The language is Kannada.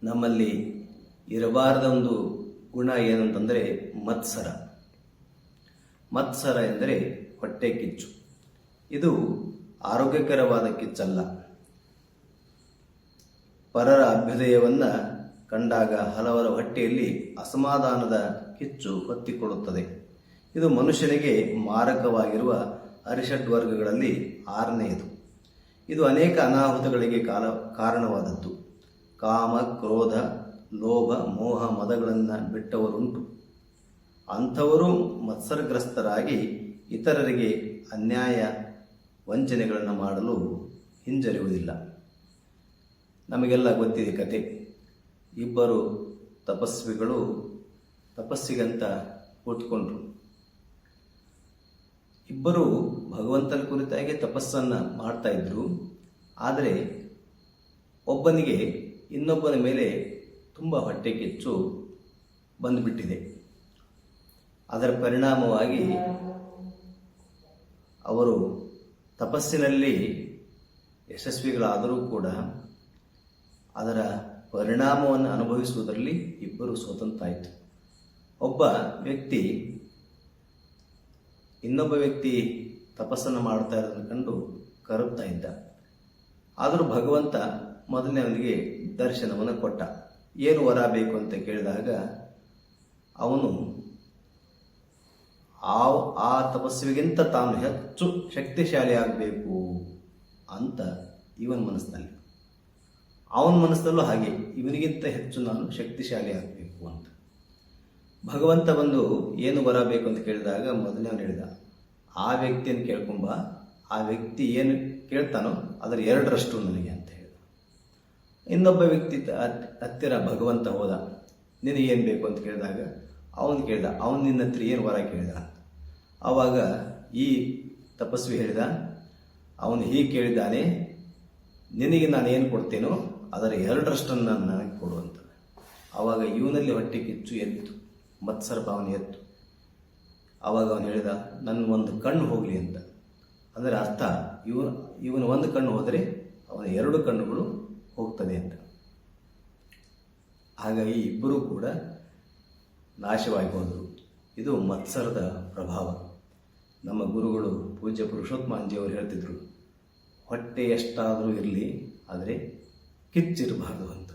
ನಮ್ಮಲ್ಲಿ ಇರಬಾರದ ಒಂದು ಗುಣ ಏನಂತಂದರೆ ಮತ್ಸರ. ಮತ್ಸರ ಎಂದರೆ ಹೊಟ್ಟೆ ಕಿಚ್ಚು. ಇದು ಆರೋಗ್ಯಕರವಾದ ಕಿಚ್ಚಲ್ಲ. ಪರರ ಅಭ್ಯುದಯವನ್ನು ಕಂಡಾಗ ಹಲವರ ಹೊಟ್ಟೆಯಲ್ಲಿ ಅಸಮಾಧಾನದ ಕಿಚ್ಚು ಹೊತ್ತಿಕೊಳ್ಳುತ್ತದೆ. ಇದು ಮನುಷ್ಯನಿಗೆ ಮಾರಕವಾಗಿರುವ ಅರಿಷಡ್ವರ್ಗಗಳಲ್ಲಿ 6ನೇದು. ಇದು ಅನೇಕ ಅನಾಹುತಗಳಿಗೆ ಕಾರಣವಾದದ್ದು. ಕಾಮ, ಕ್ರೋಧ, ಲೋಭ, ಮೋಹ, ಮದಗಳನ್ನು ಬಿಟ್ಟವರುಂಟು. ಅಂಥವರು ಮತ್ಸರಗ್ರಸ್ತರಾಗಿ ಇತರರಿಗೆ ಅನ್ಯಾಯ ವಂಚನೆಗಳನ್ನು ಮಾಡಲು ಹಿಂಜರಿಯುವುದಿಲ್ಲ. ನಮಗೆಲ್ಲ ಗೊತ್ತಿದೆ ಕತೆ. ಇಬ್ಬರು ತಪಸ್ವಿಗಳು ತಪಸ್ಸಿಗಂತ ಕೂತ್ಕೊಂಡ್ರು. ಇಬ್ಬರು ಭಗವಂತನ ಕುರಿತಾಗಿ ತಪಸ್ಸನ್ನು ಮಾಡ್ತಾ ಇದ್ರು. ಆದರೆ ಒಬ್ಬನಿಗೆ ಇನ್ನೊಬ್ಬನ ಮೇಲೆ ತುಂಬ ಹೊಟ್ಟೆ ಕಿಚ್ಚು ಬಂದುಬಿಟ್ಟಿದೆ. ಅದರ ಪರಿಣಾಮವಾಗಿ ಅವರು ತಪಸ್ಸಿನಲ್ಲಿ ಯಶಸ್ವಿಗಳಾದರೂ ಕೂಡ ಅದರ ಪರಿಣಾಮವನ್ನು ಅನುಭವಿಸುವುದರಲ್ಲಿ ಇಬ್ಬರು ಸ್ವತಂತ್ರ. ಒಬ್ಬ ವ್ಯಕ್ತಿ ಇನ್ನೊಬ್ಬ ವ್ಯಕ್ತಿ ತಪಸ್ಸನ್ನು ಮಾಡ್ತಾ ಇರೋದನ್ನು ಕಂಡು ಕರುತ್ತಾ ಇದ್ದ. ಆದರೂ ಭಗವಂತ ಮೊದಲನೇ ಅವನಿಗೆ ದರ್ಶನವನ್ನು ಕೊಟ್ಟ. ಏನು ವರ ಬೇಕು ಅಂತ ಕೇಳಿದಾಗ ಅವನು ಆ ತಪಸ್ವಿಗಿಂತ ತಾನು ಹೆಚ್ಚು ಶಕ್ತಿಶಾಲಿ ಆಗಬೇಕು ಅಂತ ಇವನ ಮನಸ್ಸಿನಲ್ಲಿ, ಅವನ ಮನಸ್ಸಲ್ಲೂ ಹಾಗೆ ಇವನಿಗಿಂತ ಹೆಚ್ಚು ನಾನು ಶಕ್ತಿಶಾಲಿ ಆಗಬೇಕು ಅಂತ. ಭಗವಂತ ಬಂದು ಏನು ಬರಬೇಕು ಅಂತ ಕೇಳಿದಾಗ ಮೊದಲನೇ ಅವನು ಹೇಳಿದ, ಆ ವ್ಯಕ್ತಿಯನ್ನು ಕೇಳ್ಕೊಂಬ, ಆ ವ್ಯಕ್ತಿ ಏನು ಕೇಳ್ತಾನೋ ಅದರ 2ರಷ್ಟು ನನಗೆ ಅಂತ ಹೇಳಿದ. ಇನ್ನೊಬ್ಬ ವ್ಯಕ್ತಿ ಹತ್ತಿರ ಭಗವಂತ ಹೋದ. ನಿನಗೇನು ಬೇಕು ಅಂತ ಕೇಳಿದಾಗ ಅವನು ಕೇಳಿದ, ಅವನು ನಿನ್ನ ಹತ್ರ ಏನು ವರ ಕೇಳಿದ. ಆವಾಗ ಈ ತಪಸ್ವಿ ಹೇಳಿದ, ಅವನು ಹೀಗೆ ಕೇಳಿದ್ದಾನೆ, ನಿನಗೆ ನಾನು ಏನು ಕೊಡ್ತೇನೋ ಅದರ 2ರಷ್ಟನ್ನು ನಾನು ನನಗೆ ಕೊಡುವಂತ. ಆವಾಗ ಇವನಲ್ಲಿ ಹೊಟ್ಟೆ ಕಿಚ್ಚು ಎತ್ತು, ಮತ್ಸರ ಭಾವನೆ ಎತ್ತು. ಆವಾಗ ಅವನು ಹೇಳಿದ, ನನ್ನ ಒಂದು ಕಣ್ಣು ಹೋಗಲಿ ಅಂತ. ಅಂದರೆ ಅರ್ಥ ಇವನು ಒಂದು ಕಣ್ಣು ಹೋದರೆ ಅವನ 2 ಕಣ್ಣುಗಳು ಹೋಗ್ತದೆ ಅಂತ. ಹಾಗಾಗಿ ಇಬ್ಬರೂ ಕೂಡ ನಾಶವಾಗಿ ಹೋದರು. ಇದು ಮತ್ಸರದ ಪ್ರಭಾವ. ನಮ್ಮ ಗುರುಗಳು ಪೂಜ್ಯ ಪುರುಷೋತ್ತಮಾಂಜಿಯವರು ಹೇಳ್ತಿದ್ರು, ಹೊಟ್ಟೆ ಎಷ್ಟಾದರೂ ಇರಲಿ, ಆದರೆ ಕಿಚ್ಚಿರಬಾರ್ದು ಅಂತ.